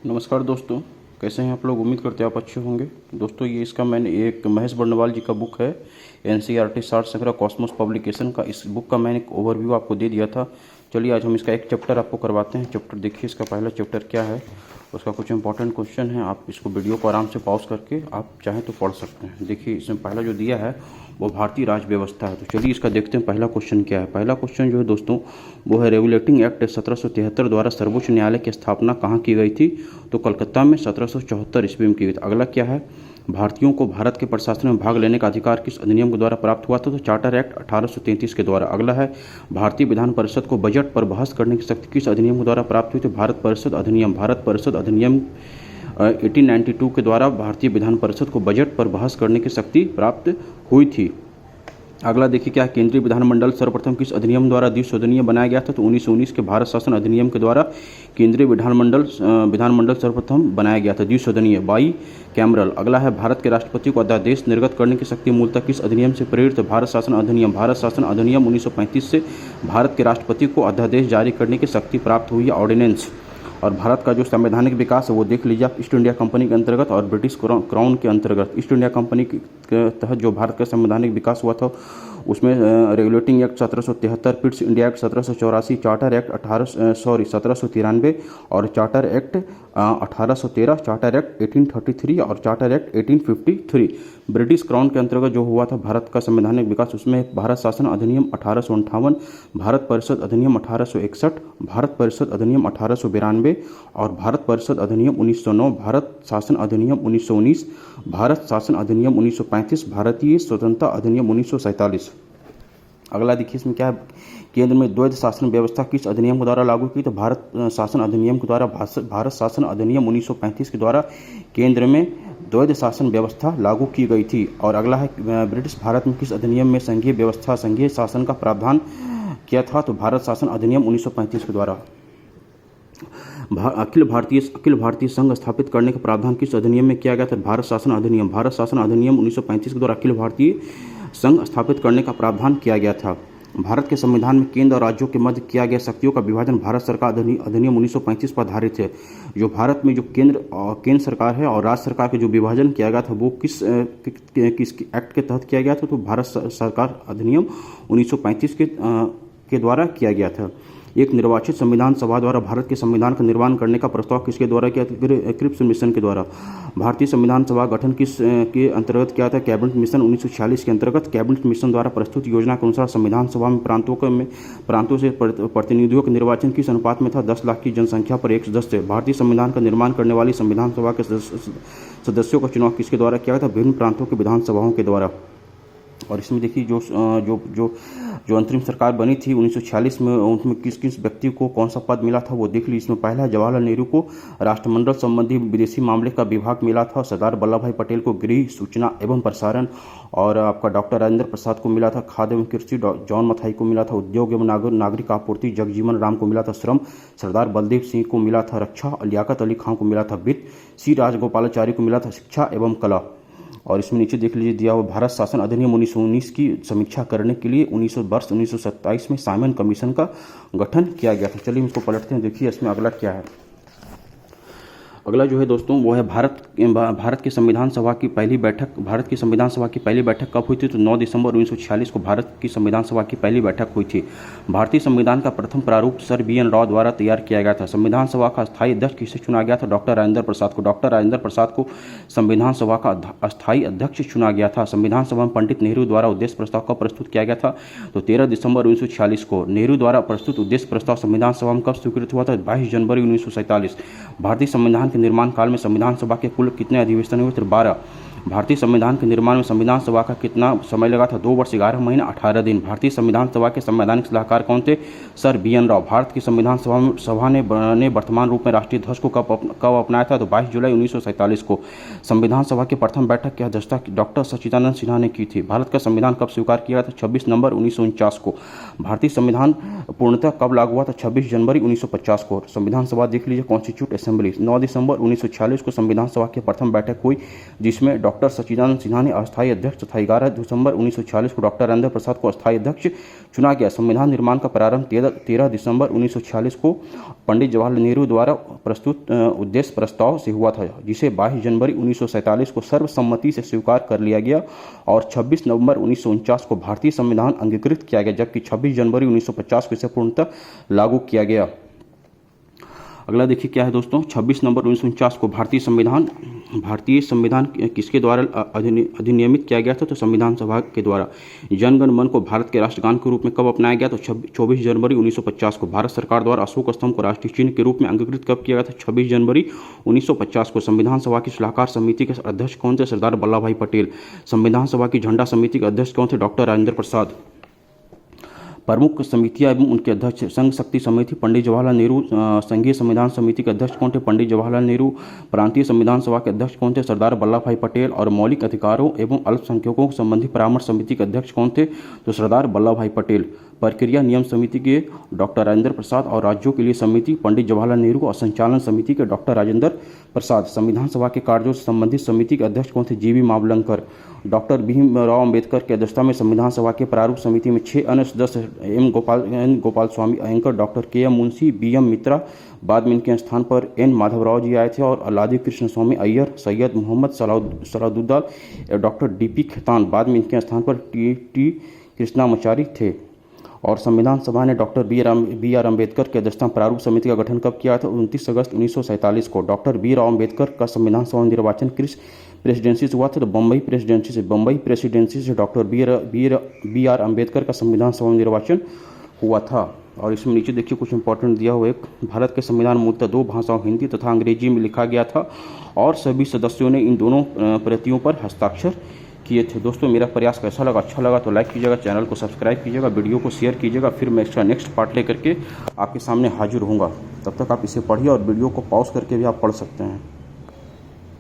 नमस्कार दोस्तों, कैसे हैं आप लोग। उम्मीद करते हैं आप अच्छे होंगे। दोस्तों ये इसका मैंने एक महेश बर्नवाल जी का बुक है एनसीईआरटी साठ संग्रह कॉस्मोस पब्लिकेशन का। इस बुक का मैंने एक ओवरव्यू आपको दे दिया था। चलिए आज हम इसका एक चैप्टर आपको करवाते हैं। चैप्टर देखिए, इसका पहला चैप्टर क्या है, उसका कुछ इंपॉर्टेंट क्वेश्चन है। आप इसको वीडियो को आराम से पॉज करके आप चाहें तो पढ़ सकते हैं। देखिए इसमें पहला जो दिया है वो भारतीय राज्य व्यवस्था है। तो चलिए इसका देखते हैं पहला क्वेश्चन क्या है। पहला क्वेश्चन जो है दोस्तों वो है रेगुलेटिंग एक्ट 1773 द्वारा सर्वोच्च न्यायालय की स्थापना कहाँ की गई थी। तो कलकत्ता में 1774 ईस्वी में की गई थी। अगला क्या है, भारतीयों को भारत के प्रशासन में भाग लेने का अधिकार किस अधिनियम के द्वारा प्राप्त हुआ था। तो चार्टर एक्ट 1833 के द्वारा। अगला है भारतीय विधान परिषद को बजट पर बहस करने की शक्ति किस अधिनियम के द्वारा प्राप्त हुई थी। भारत परिषद अधिनियम 1892 के द्वारा भारतीय विधान परिषद को बजट पर बहस करने की शक्ति प्राप्त हुई थी। अगला देखिए क्या, केंद्रीय विधानमंडल सर्वप्रथम किस अधिनियम द्वारा द्विसदनीय बनाया गया था। तो 1919 के भारत शासन अधिनियम के द्वारा केंद्रीय विधानमंडल सर्वप्रथम बनाया गया था, द्विसदनीय, बाई कैमरल। अगला है भारत के राष्ट्रपति को अध्यादेश निर्गत करने की शक्ति मूलतः किस अधिनियम से प्रेरित है। भारत शासन अधिनियम 1935 से भारत के राष्ट्रपति को अध्यादेश जारी करने की शक्ति प्राप्त हुई है, ऑर्डिनेंस। और भारत का जो संवैधानिक विकास है वो देख लीजिए आप, ईस्ट इंडिया कंपनी के अंतर्गत और ब्रिटिश क्राउन के अंतर्गत। ईस्ट इंडिया कंपनी के तहत जो भारत का संवैधानिक विकास हुआ था उसमें regulating act 1773, Pitt's India act 1784, charter act 1793 और चार्टर एक्ट 1813, चार्टर एक्ट 1833 और चार्टर एक्ट 1853। ब्रिटिश क्राउन के अंतर्गत जो हुआ था भारत का संवैधानिक विकास, उसमें भारत शासन अधिनियम 1858, भारत परिषद अधिनियम 1861, भारत परिषद अधिनियम 1892 और भारत परिषद अधिनियम 1909, भारत शासन अधिनियम 1919, भारत शासन अधिनियम 1935, भारतीय स्वतंत्रता अधिनियम 1947। अगला देखिए इसमें क्या है, केंद्र में द्वैध शासन व्यवस्था किस अधिनियम के द्वारा लागू की। तो भारत शासन अधिनियम के द्वारा, भारत शासन अधिनियम 1935 के द्वारा केंद्र में द्वैध शासन व्यवस्था लागू की गई थी। और अगला है ब्रिटिश भारत में किस अधिनियम में संघीय शासन का प्रावधान किया था। तो भारत शासन अधिनियम 1935 के द्वारा। अखिल भारतीय संघ स्थापित करने का प्रावधान किस अधिनियम में किया गया था। भारत शासन अधिनियम 1935 के द्वारा अखिल भारतीय संघ स्थापित करने का प्रावधान किया गया था। भारत के संविधान में केंद्र और राज्यों के मध्य किया गया शक्तियों का विभाजन भारत सरकार अधिनियम 1935 पर आधारित है। जो भारत में जो केंद्र सरकार है और राज्य सरकार के जो विभाजन किया गया था वो किस एक्ट के तहत किया गया था। तो भारत सरकार अधिनियम 1935 के द्वारा किया गया था। एक निर्वाचित संविधान सभा द्वारा भारत के संविधान का निर्माण करने का प्रस्ताव किसके द्वारा किया था। क्रिप्स मिशन के द्वारा। भारतीय संविधान सभा गठन किस के अंतर्गत किया था। कैबिनेट मिशन 1946 के अंतर्गत। कैबिनेट मिशन द्वारा प्रस्तुत योजना के अनुसार संविधान सभा में प्रांतों से प्रतिनिधियों के निर्वाचन किस अनुपात में था। 10 लाख की जनसंख्या पर 110 से। भारतीय संविधान का निर्माण करने वाली संविधान सभा के सदस्यों का चुनाव किसके द्वारा किया था। विभिन्न प्रांतों के विधानसभाओं के द्वारा। और इसमें देखिए जो अंतरिम सरकार बनी थी 1946 में, उनमें किस किस व्यक्ति को कौन सा पद मिला था वो देख लीजिए। इसमें पहला है जवाहरलाल नेहरू को राष्ट्रमंडल संबंधी विदेशी मामले का विभाग मिला था। सरदार वल्लभ भाई पटेल को गृह, सूचना एवं प्रसारण। और आपका डॉक्टर राजेंद्र प्रसाद को मिला था खाद्य एवं कृषि। जॉन मथाई को मिला था उद्योग एवं नागरिक आपूर्ति। जगजीवन राम को मिला था श्रम। सरदार बलदेव सिंह को मिला था रक्षा। लियाकत अली खान को मिला था वित्त। सी राजगोपालाचारी को मिला था शिक्षा एवं कला। और इसमें नीचे देख लीजिए दिया हुआ भारत शासन अधिनियम 1919 की समीक्षा करने के लिए 1927 में साइमन कमीशन का गठन किया गया था। चलिए इसको पलटते हैं, देखिए इसमें अगला क्या है। अगला जो है दोस्तों वो है भारत की संविधान सभा की पहली बैठक। भारत की संविधान सभा की पहली बैठक कब हुई थी। तो 9 दिसंबर 1946 को भारत की संविधान सभा की पहली बैठक हुई थी। भारतीय संविधान का प्रथम प्रारूप सर BN राव द्वारा तैयार किया गया था। संविधान सभा का अस्थायी अध्यक्ष किसे चुना गया था। डॉक्टर राजेंद्र प्रसाद को। डॉक्टर राजेंद्र प्रसाद को संविधान सभा का अस्थायी अध्यक्ष चुना गया था। संविधान सभा में पंडित नेहरू द्वारा उद्देश्य प्रस्ताव कब प्रस्तुत किया गया था। तो 13 दिसंबर 1946 को नेहरू द्वारा प्रस्तुत उद्देश्य प्रस्ताव संविधान सभा में कब स्वीकृत हुआ था। 22 जनवरी 1947। भारतीय संविधान के निर्माण काल में संविधान सभा के कुल कितने अधिवेशन हुए थे। 12। भारतीय संविधान के निर्माण में संविधान सभा का कितना समय लगा था। 2 वर्ष 11 महीने 18 दिन। भारतीय संविधान सभा के संवैधानिक सलाहकार कौन थे। Sir BN Rao. भारत की संविधान सभा ने वर्तमान रूप में राष्ट्रीय ध्वज को कब अपनाया था। तो 22 जुलाई 1947 को। संविधान सभा की प्रथम बैठक की अध्यक्षता डॉक्टर सच्चिदानंद सिन्हा ने की थी। भारत का संविधान कब स्वीकार किया था। 26 नवंबर 1949 को। भारतीय संविधान पूर्णतः कब लागू हुआ था। 26 जनवरी 1950 को। संविधान सभा देख लीजिए कॉन्स्टिट्यूट असेंबली 9 दिसंबर दिसंबर 1946 को संविधान सभा की प्रथम बैठक हुई, जिसमें डॉक्टर सच्चिदानंद सिन्हा ने अस्थायी अध्यक्ष तथा 11 दिसंबर 1946 को डॉक्टर राजेंद्र प्रसाद को अस्थायी अध्यक्ष चुना गया। संविधान निर्माण का प्रारंभ 13 दिसंबर 1946 को पंडित जवाहरलाल नेहरू द्वारा प्रस्तुत उद्देश्य प्रस्ताव से हुआ था, जिसे 22 जनवरी 1947 को सर्वसम्मति से स्वीकार कर लिया गया और 26 नवंबर 1949 को भारतीय संविधान अंगीकृत किया गया, जबकि 26 जनवरी 1950 को इसे पूर्णतः लागू किया गया। अगला देखिए क्या है दोस्तों, 26 नवंबर 1949 को भारतीय संविधान किसके द्वारा अधिनियमित किया गया था? तो संविधान सभा के द्वारा। जन गण मन को भारत के राष्ट्रगान के रूप में कब अपनाया गया? तो 24 जनवरी 1950 को। भारत सरकार द्वारा अशोक स्तंभ को राष्ट्रीय चिन्ह के रूप में अंगीकृत कब किया गया था? 26 जनवरी 1950 को। संविधान सभा की सलाहकार समिति के अध्यक्ष कौन थे? सरदार वल्लभ भाई पटेल। संविधान सभा की झंडा समिति के अध्यक्ष कौन थे? डॉक्टर राजेंद्र प्रसाद। प्रमुख समितियां एवं उनके अध्यक्ष, संघ शक्ति समिति पंडित जवाहरलाल नेहरू। संघीय संविधान समिति के अध्यक्ष कौन थे? पंडित जवाहरलाल नेहरू। प्रांतीय संविधान सभा के अध्यक्ष कौन थे? सरदार वल्लभ भाई पटेल। और मौलिक अधिकारों एवं अल्पसंख्यकों संबंधी परामर्श समिति के अध्यक्ष कौन थे? तो सरदार वल्लभ भाई पटेल। प्रक्रिया नियम समिति के डॉक्टर राजेंद्र प्रसाद और राज्यों के लिए समिति पंडित जवाहरलाल नेहरू और संचालन समिति के डॉक्टर राजेंद्र प्रसाद। संविधान सभा के कार्यों से संबंधित समिति के अध्यक्ष कौन थे? जीवी मावलंकर। डॉक्टर भीमराव अंबेडकर की अध्यक्षता में संविधान सभा के प्रारूप समिति में 6 अन्य सदस्य M Gopal Swami अयंकर, doctor KM. Munshi, BM. मित्रा, बाद में इनके स्थान पर एन. माधवराव जी आए थे, और अल्लादी कृष्ण स्वामी अय्यर, सैयद मोहम्मद सलाउद्दौला, डॉक्टर डी.पी. खेतान, बाद में इनके स्थान पर टी. कृष्णामाचारी थे। और संविधान सभा ने डॉक्टर बी आर अम्बेडकर की अध्यक्षता में प्रारूप समिति का गठन कब किया था? 29 अगस्त 1947 को। डॉक्टर बी राव अम्बेडकर का संविधान सभा निर्वाचन किस प्रेसिडेंसी से हुआ था? तो बम्बई प्रेसिडेंसी से डॉक्टर बी आर अम्बेडकर का संविधान सभा निर्वाचन हुआ था। और इसमें नीचे देखिए कुछ इंपॉर्टेंट दिया हुआ है। भारत के संविधान मूलतः 2 भाषाओं हिंदी तथा अंग्रेजी में लिखा गया था और सभी सदस्यों ने इन दोनों प्रतियों पर हस्ताक्षर किए थे। दोस्तों मेरा प्रयास कैसा लगा? अच्छा लगा तो लाइक कीजिएगा, चैनल को सब्सक्राइब कीजिएगा, वीडियो को शेयर कीजिएगा। फिर मैं इसका नेक्स्ट पार्ट लेकर के आपके सामने हाजिर होऊंगा। तब तक आप इसे पढ़िए और वीडियो को पॉज करके भी आप पढ़ सकते हैं।